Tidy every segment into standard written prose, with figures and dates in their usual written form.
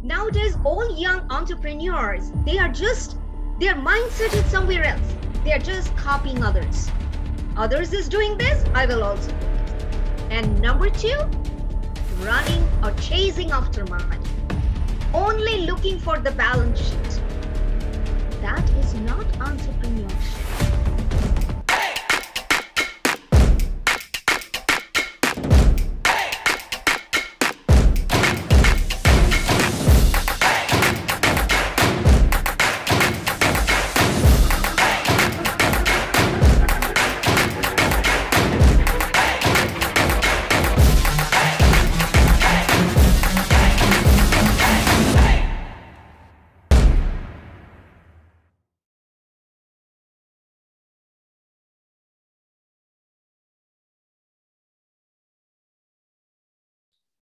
Nowadays, all young entrepreneurs, their mindset is somewhere else. They are just copying others. Others is doing this, I will also do this. And number two, running or chasing after money. Only looking for the balance sheet. That is not entrepreneurship.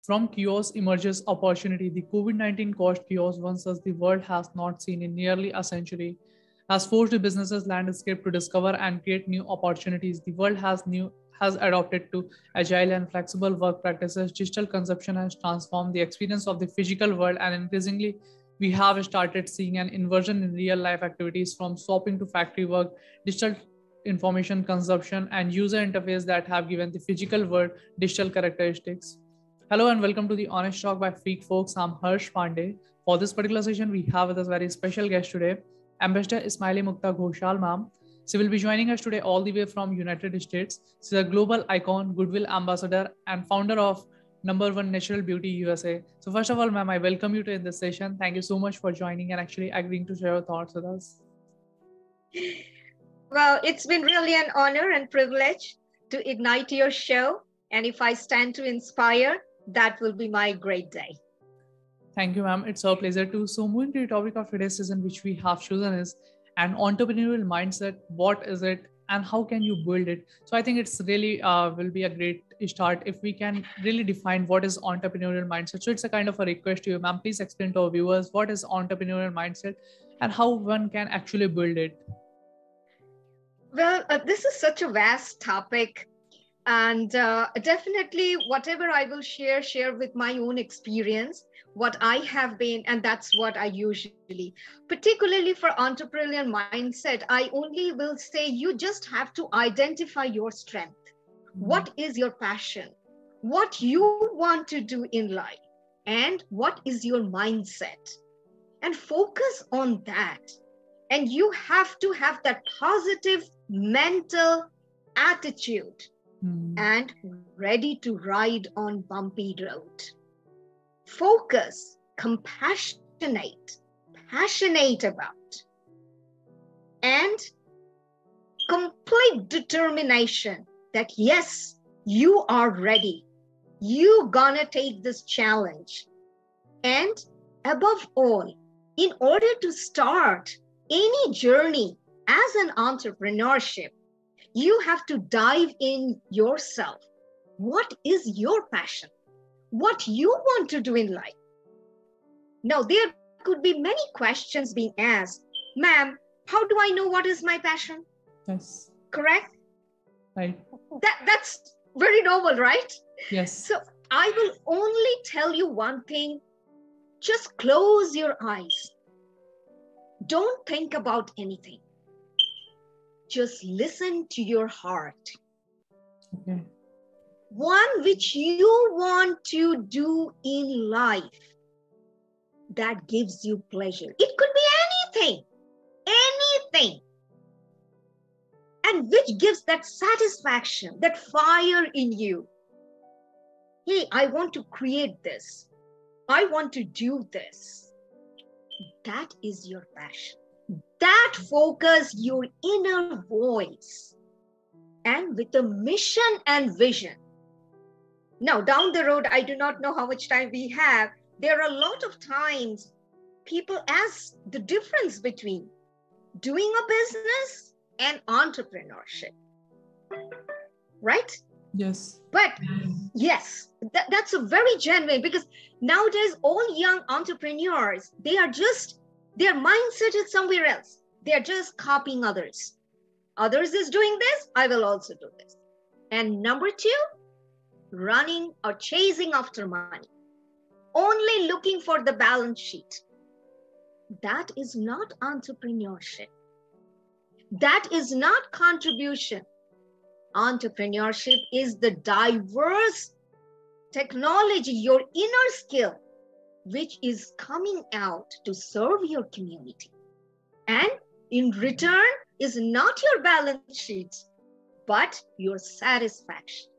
From chaos emerges opportunity. The COVID-19 caused chaos once as the world has not seen in nearly a century, has forced the businesses landscape to discover and create new opportunities. The world has adopted to agile and flexible work practices. Digital consumption has transformed the experience of the physical world, and increasingly, we have started seeing an inversion in real life activities from shopping to factory work, digital information consumption, and user interface that have given the physical world digital characteristics. Hello and welcome to the Honest Talk by Freak Folks. I'm Harsh Pandey. For this particular session, we have with us a very special guest today, Ambassador SmilyMukta Ghoshal, ma'am. She will be joining us today all the way from United States. She's a global icon, Goodwill Ambassador, and founder of #1 Natural Beauty USA. So first of all, ma'am, I welcome you to this session. Thank you so much for joining and actually agreeing to share your thoughts with us. Well, it's been really an honor and privilege to ignite your show. And if I stand to inspire, that will be my great day. Thank you, ma'am. It's our pleasure to. So moving to the topic of today's session, which we have chosen is an entrepreneurial mindset. What is it and how can you build it? So I think it's really will be a great start if we can really define what is entrepreneurial mindset. So it's a kind of a request to you, ma'am. Please explain to our viewers what is entrepreneurial mindset and how one can actually build it. Well, this is such a vast topic. And definitely whatever I will share with my own experience, what I have been, and that's what I usually, particularly for entrepreneurial mindset, I only will say you just have to identify your strength. What is your passion? What you want to do in life? And what is your mindset? And focus on that. And you have to have that positive mental attitude and ready to ride on bumpy road. Focus, compassionate, passionate about, and complete determination that yes, you are ready. You gonna take this challenge. And above all, in order to start any journey as an entrepreneurship, you have to dive in yourself. What is your passion? What you want to do in life? Now, there could be many questions being asked. Ma'am, how do I know what is my passion? Yes. Correct? Right. That's very normal, right? Yes. So I will only tell you one thing. Just close your eyes. Don't think about anything. Just listen to your heart. Okay. One which you want to do in life that gives you pleasure. It could be anything. And which gives that satisfaction, that fire in you. Hey, I want to create this. I want to do this. That is your passion. That focus your inner voice and with a mission and vision. Now, down the road, I do not know how much time we have. There are a lot of times people ask the difference between doing a business and entrepreneurship, right? Yes. But yes, that's a very genuine, because nowadays all young entrepreneurs, their mindset is somewhere else. They're just copying others. Others is doing this, I will also do this. And number two, running or chasing after money, only looking for the balance sheet. That is not entrepreneurship. That is not contribution. Entrepreneurship is the diverse technology, your inner skill, which is coming out to serve your community. And in return is not your balance sheet, but your satisfaction.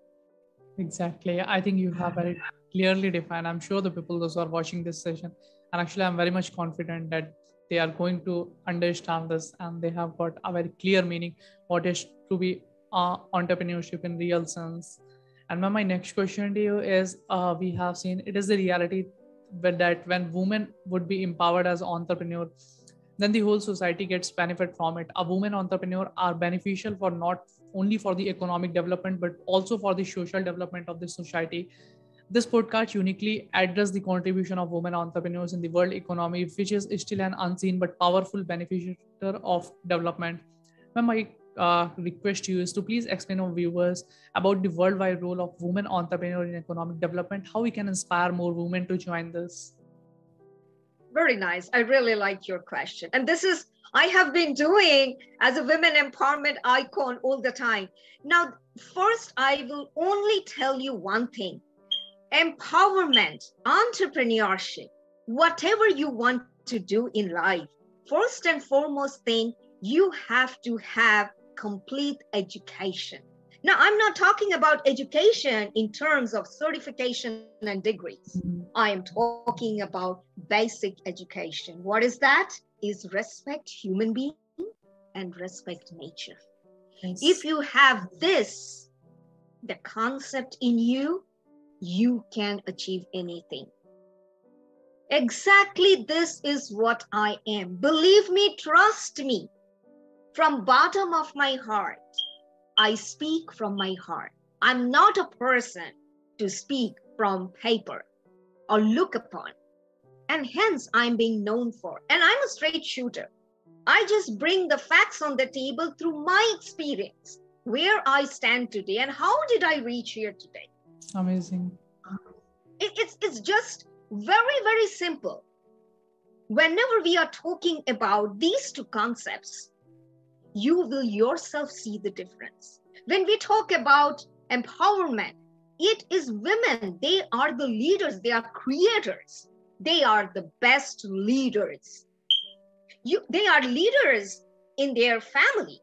Exactly. I think you have very clearly defined. I'm sure the people those who are watching this session, and actually I'm very much confident that they are going to understand this and they have got a very clear meaning what is to be entrepreneurship in real sense. And my next question to you is, we have seen it is the reality that when women would be empowered as entrepreneur, then the whole society gets benefit from it. A woman entrepreneur are beneficial for not only for the economic development but also for the social development of the society. This podcast uniquely addresses the contribution of women entrepreneurs in the world economy, which is still an unseen but powerful beneficiary of development. My request to you is to please explain our viewers about the worldwide role of women entrepreneurs in economic development, how we can inspire more women to join this. Very nice. I really like your question. And this is, I have been doing as a women empowerment icon all the time. Now, first, I will only tell you one thing. Empowerment, entrepreneurship, whatever you want to do in life, first and foremost thing, you have to have complete education. Now, I'm not talking about education in terms of certification and degrees. I am talking about basic education. What is that? Is respect human being and respect nature. Yes. If you have this, the concept in you, you can achieve anything. Exactly this is what I am. Believe me, trust me. From bottom of my heart, I speak from my heart. I'm not a person to speak from paper or look upon. And hence I'm being known for. And I'm a straight shooter. I just bring the facts on the table through my experience, where I stand today and how did I reach here today. Amazing. It's just very, very simple. Whenever we are talking about these two concepts, you will yourself see the difference. When we talk about empowerment, it is women. They are the leaders. They are creators. They are the best leaders. They are leaders in their family,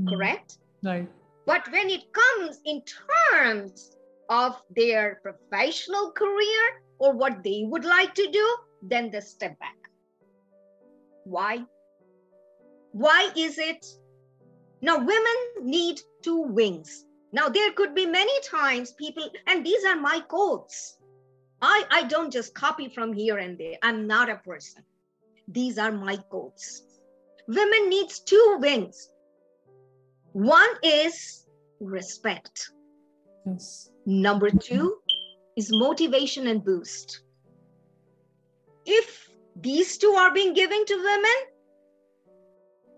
correct? Right. But when it comes in terms of their professional career or what they would like to do, then they step back. Why? Why is it? Now, women need two wings. Now, there could be many times people, and these are my quotes. I don't just copy from here and there. I'm not a person. These are my quotes. Women needs two wings. One is respect. Yes. Number two is motivation and boost. If these two are being given to women,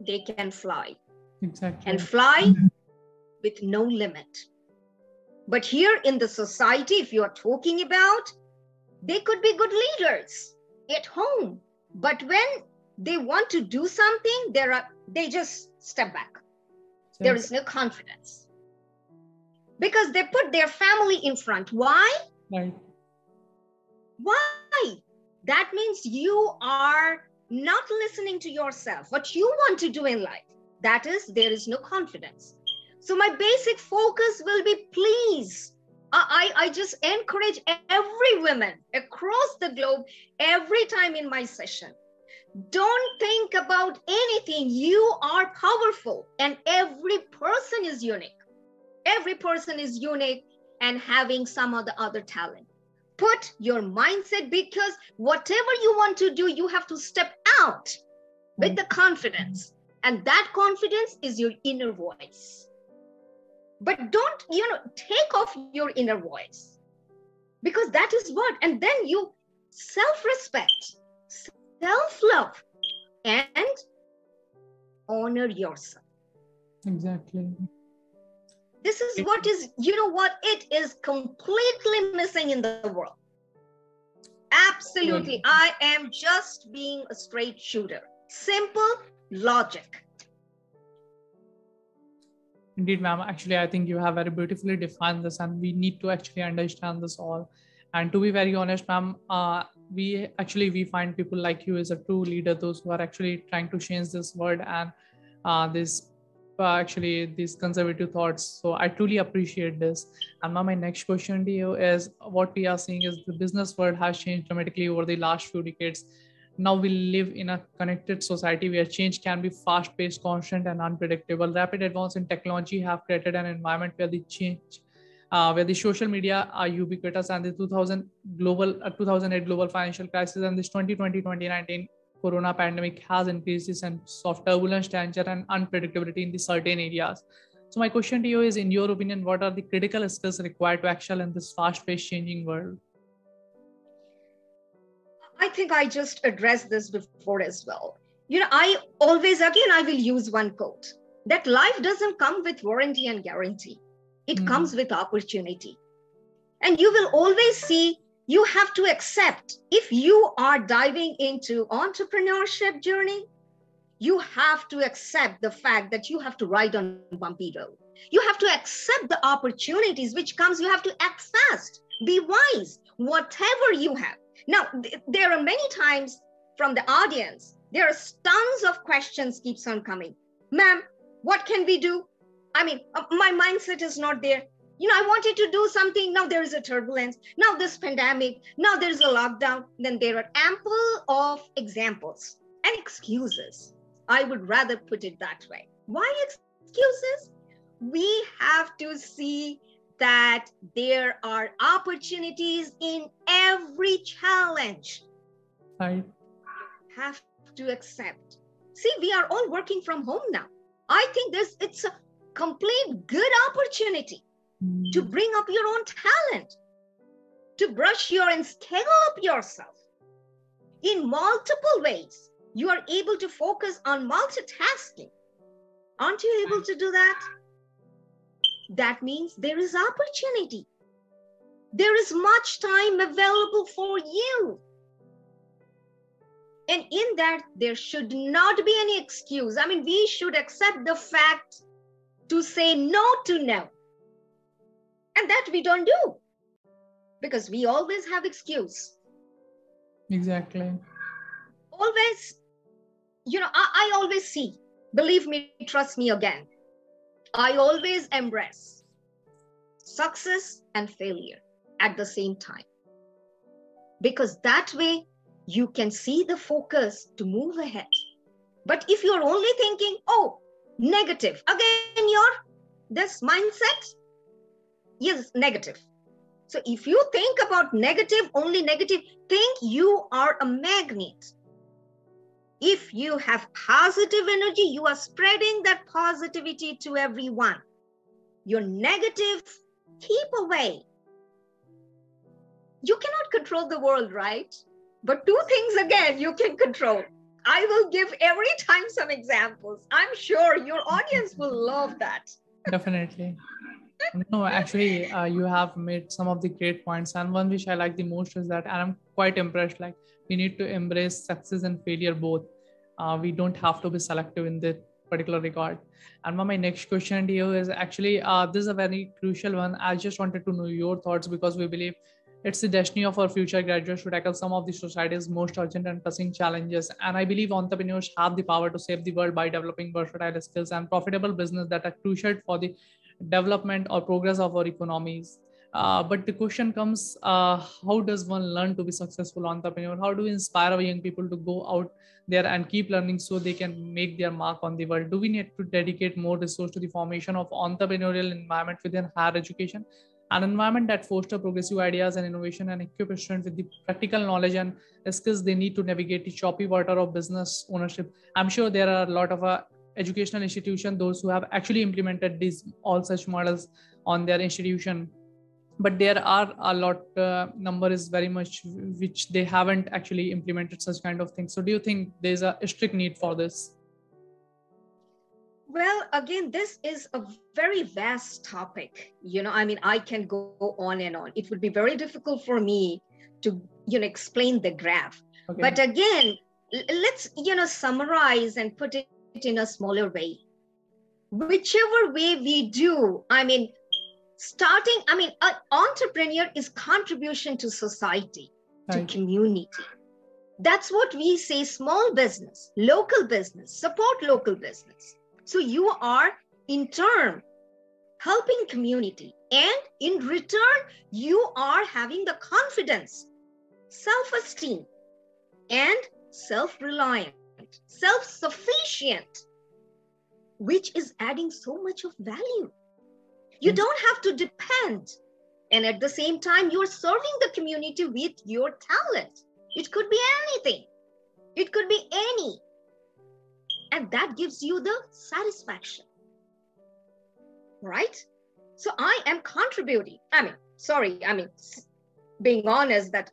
they can fly. Exactly. And fly with no limit. But here in the society, if you are talking about, they could be good leaders at home. But when they want to do something, they just step back. Yes. There is no confidence. Because they put their family in front. Why? Right. Why? That means you are not listening to yourself, what you want to do in life. That is, there is no confidence. So my basic focus will be, please, I just encourage every woman across the globe, every time in my session, don't think about anything. You are powerful and every person is unique. Every person is unique and having some of the other talent. Put your mindset, because whatever you want to do, you have to step out with the confidence. And that confidence is your inner voice. But don't, take off your inner voice, because that is what, and then you self-respect, self-love, and honor yourself. Exactly. This is what is, you know what, it is completely missing in the world. Absolutely. I am just being a straight shooter. Simple logic. Indeed, ma'am. Actually, I think you have very beautifully defined this, and we need to actually understand this all. And to be very honest, ma'am, we find people like you as a true leader, those who are actually trying to change this world and this actually these conservative thoughts. So I truly appreciate this. And now my next question to you is: what we are seeing is the business world has changed dramatically over the last few decades. Now we live in a connected society where change can be fast-paced, constant, and unpredictable. Rapid advance in technology have created an environment where the social media are ubiquitous, and the 2008 global financial crisis and this 2020-2019 corona pandemic has increased the sense of turbulence, danger, and unpredictability in the certain areas. So my question to you is, in your opinion, what are the critical skills required to excel in this fast-paced changing world? I think I just addressed this before as well. You know, I will use one quote, that life doesn't come with warranty and guarantee. It comes with opportunity. And you will always see, you have to accept, if you are diving into entrepreneurship journey, you have to accept the fact that you have to ride on bumpy road. You have to accept the opportunities which comes. You have to act fast, be wise, whatever you have. Now, there are many times from the audience, there are tons of questions keeps on coming. Ma'am, what can we do? I mean, my mindset is not there. You know, I wanted to do something. Now there is a turbulence. Now this pandemic. Now there's a lockdown. Then there are ample of examples and excuses. I would rather put it that way. Why excuses? We have to see that there are opportunities in every challenge. Right. You have to accept. See, we are all working from home now. I think it's a complete good opportunity to bring up your own talent, to brush your and scale up yourself in multiple ways. You are able to focus on multitasking. Aren't you able to do that? That means there is opportunity. There is much time available for you. And in that, there should not be any excuse. I mean, we should accept the fact to say no to no. And that we don't do, because we always have excuse. Exactly. Always, you know, I always see, believe me, trust me again, I always embrace success and failure at the same time. Because that way you can see the focus to move ahead. But if you're only thinking, oh, negative, again, this mindset is negative. So if you think about negative, only negative, think you are a magnet. If you have positive energy, you are spreading that positivity to everyone. Your negative, keep away. You cannot control the world, right? But two things again you can control. I will give every time some examples. I'm sure your audience will love that. Definitely. No, actually, you have made some of the great points, and one which I like the most is that, and I'm quite impressed, like, we need to embrace success and failure both. We don't have to be selective in that particular regard. And my next question to you is actually, this is a very crucial one. I just wanted to know your thoughts, because we believe it's the destiny of our future graduates to tackle some of the society's most urgent and pressing challenges. And I believe entrepreneurs have the power to save the world by developing versatile skills and profitable business that are crucial for the development or progress of our economies. But the question comes, how does one learn to be successful entrepreneur? How do we inspire our young people to go out there and keep learning so they can make their mark on the world? Do we need to dedicate more resources to the formation of entrepreneurial environment within higher education? An environment that fosters progressive ideas and innovation and equip students with the practical knowledge and skills they need to navigate the choppy water of business ownership. I'm sure there are a lot of educational institutions, those who have actually implemented these all such models on their institution, but there are a lot number is very much which they haven't actually implemented such kind of things. So do you think there's a strict need for this? Well, again, this is a very vast topic. I mean, I can go on and on. It would be very difficult for me to, explain the graph. Okay. But again, let's, summarize and put it in a smaller way. Whichever way we do, I mean, an entrepreneur is contribution to society, to Right. community. That's what we say, small business, local business, support local business. So you are in turn helping community, and in return, you are having the confidence, self-esteem, and self-reliant, self-sufficient, which is adding so much of value. You Yes. don't have to depend. And at the same time, you're serving the community with your talent. It could be anything. It could be any. And that gives you the satisfaction. Right? So I am contributing. Being honest that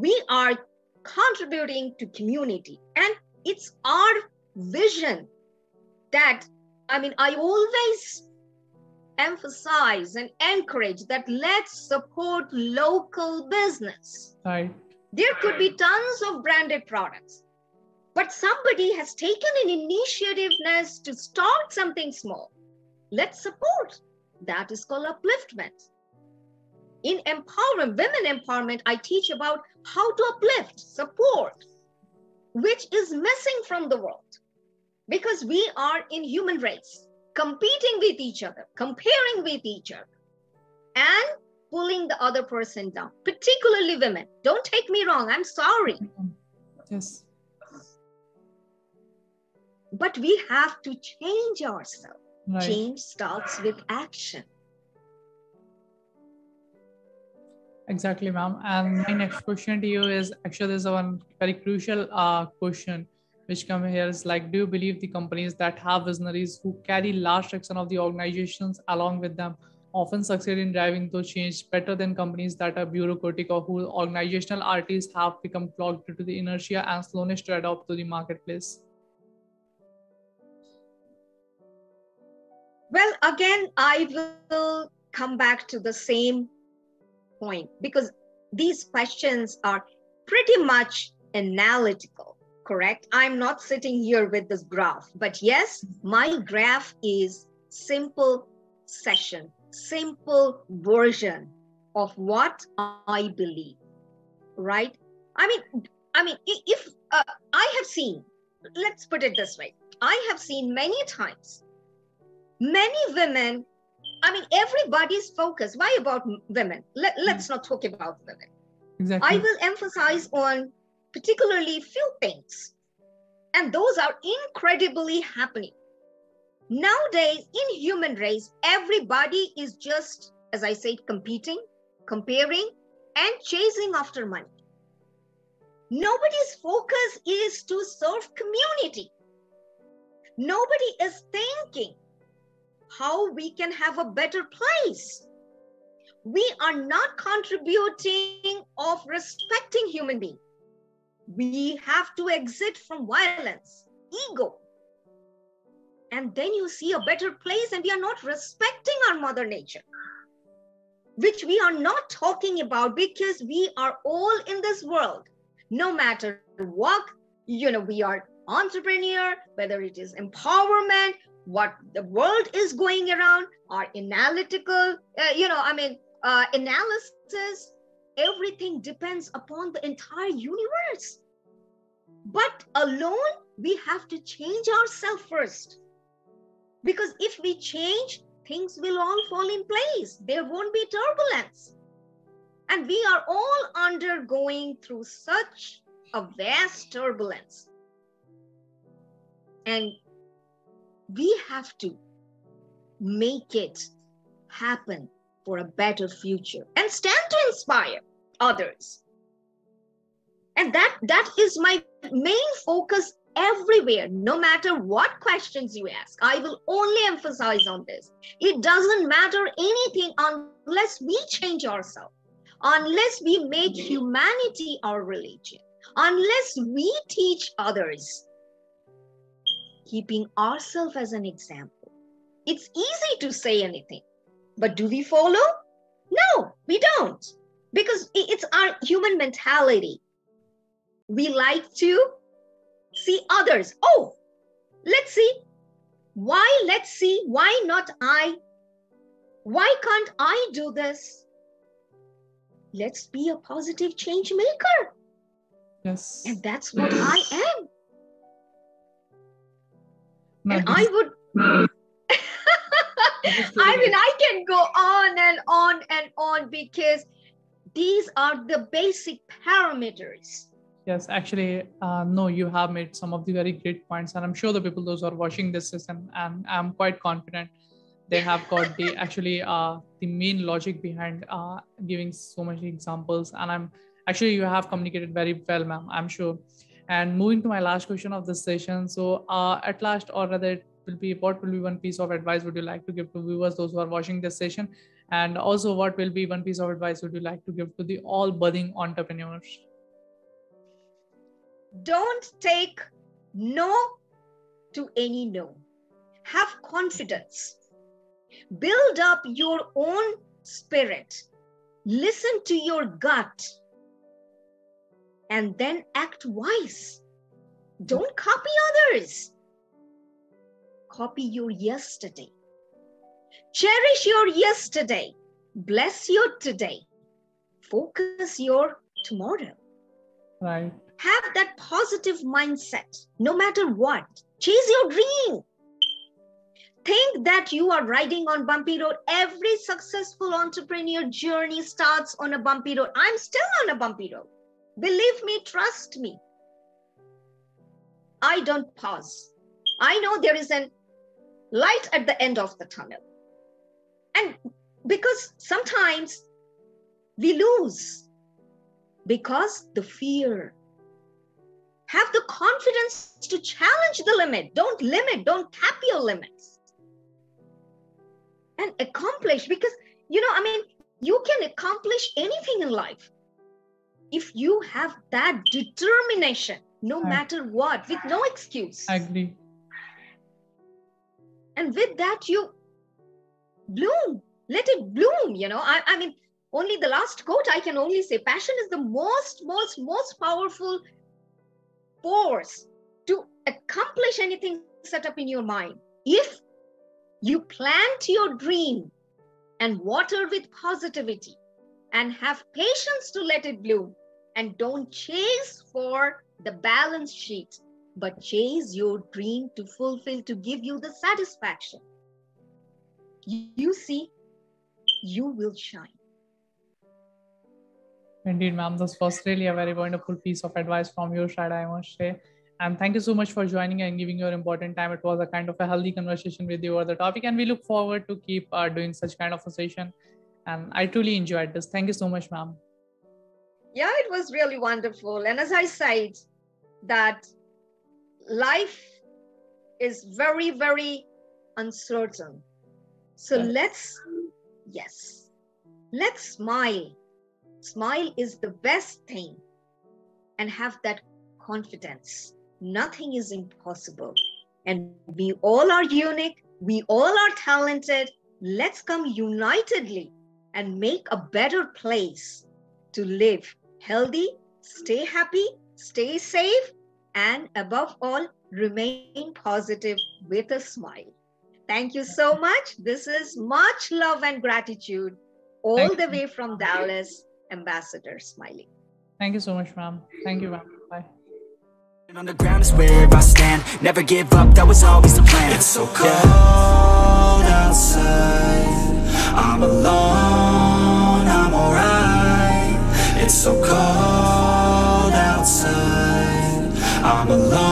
we are contributing to community. And it's our vision that, I always emphasize and encourage that let's support local business. Right. There could be tons of branded products, but somebody has taken an initiativeness to start something small. Let's support. That is called upliftment. In empowerment, women empowerment, I teach about how to uplift, support, which is missing from the world because we are in human race, competing with each other, comparing with each other, and pulling the other person down, particularly women. Don't take me wrong, I'm sorry. Yes. But we have to change ourselves. Right. Change starts with action. Exactly, ma'am. And my next question to you is actually there's one very crucial question which come here is like, do you believe the companies that have visionaries who carry large section of the organizations along with them often succeed in driving those change better than companies that are bureaucratic or whose organizational artists have become clogged due to the inertia and slowness to adapt to the marketplace? Well, again, I will come back to the same point because these questions are pretty much analytical, correct? I'm not sitting here with this graph, but yes, my graph is simple session, simple version of what I believe, right? If I have seen, let's put it this way, I have seen many times, many women, everybody's focused. Why about women? Let's not talk about women. Exactly. I will emphasize on particularly few things. And those are incredibly happening. Nowadays, in human race, everybody is just, as I said, competing, comparing, and chasing after money. Nobody's focus is to serve community. Nobody is thinking how we can have a better place. We are not contributing of respecting human beings. We have to exit from violence, ego. And then you see a better place, and we are not respecting our mother nature, which we are not talking about because we are all in this world. No matter what, we are entrepreneur, whether it is empowerment, what the world is going around, our analytical, analysis, everything depends upon the entire universe. But alone, we have to change ourselves first. Because if we change, things will all fall in place. There won't be turbulence. And we are all undergoing through such a vast turbulence. And we have to make it happen for a better future and stand to inspire others. And that is my main focus everywhere, no matter what questions you ask. I will only emphasize on this. It doesn't matter anything unless we change ourselves, unless we make humanity our religion, unless we teach others. keeping ourselves as an example. It's easy to say anything, but do we follow? No, we don't, because it's our human mentality. We like to see others. Oh, let's see. Why? Let's see. Why not I? Why can't I do this? Let's be a positive change maker. Yes. And that's what I am. No, and I would, I can go on and on and on, because these are the basic parameters. Yes, actually, no, you have made some of the very great points, and I'm sure the people those who are watching this session, and I'm quite confident they have got the the main logic behind giving so many examples, and you have communicated very well, ma'am, I'm sure. And moving to my last question of this session, so at last, or rather, what will be one piece of advice would you like to give to viewers, those who are watching this session, and also what will be one piece of advice would you like to give to the all budding entrepreneurs? Don't take no to any no. Have confidence. Build up your own spirit. Listen to your gut. And then act wise. Don't copy others. Copy your yesterday. Cherish your yesterday. Bless your today. Focus your tomorrow. Right. Have that positive mindset, no matter what. Chase your dream. Think that you are riding on bumpy road. Every successful entrepreneur journey starts on a bumpy road. I'm still on a bumpy road. Believe me, trust me. I don't pause. I know there is a light at the end of the tunnel. And because sometimes we lose because the fear. Have the confidence to challenge the limit. Don't cap your limits. And accomplish, because, you can accomplish anything in life if you have that determination, no matter what, with no excuse. I agree. And with that, you bloom. Let it bloom, only the last quote I can only say, passion is the most powerful force to accomplish anything set up in your mind. If you plant your dream and water with positivity and have patience to let it bloom, and don't chase for the balance sheet, but chase your dream to fulfill, to give you the satisfaction, you see, you will shine. Indeed, ma'am, this was really a very wonderful piece of advice from your side, I must say. And thank you so much for joining and giving your important time. It was a kind of a healthy conversation with you over the topic, and we look forward to keep doing such kind of a session. And I truly enjoyed this. Thank you so much, ma'am. Yeah, it was really wonderful. And as I said, that life is very, very uncertain. So let's smile. Smile is the best thing, and have that confidence. Nothing is impossible. And we all are unique. We all are talented. Let's come unitedly and make a better place to live healthy, stay happy, stay safe, and above all, remain positive with a smile. Thank you so much. This is much love and gratitude all the way from Dallas, Ambassador Smiley. Thank you so much, ma'am. Thank you, ma'am. Bye. On the ground is where I stand. Never give up, that was always the plan. It's so cold outside. I'm alone, I'm alright. It's so cold outside. I'm alone.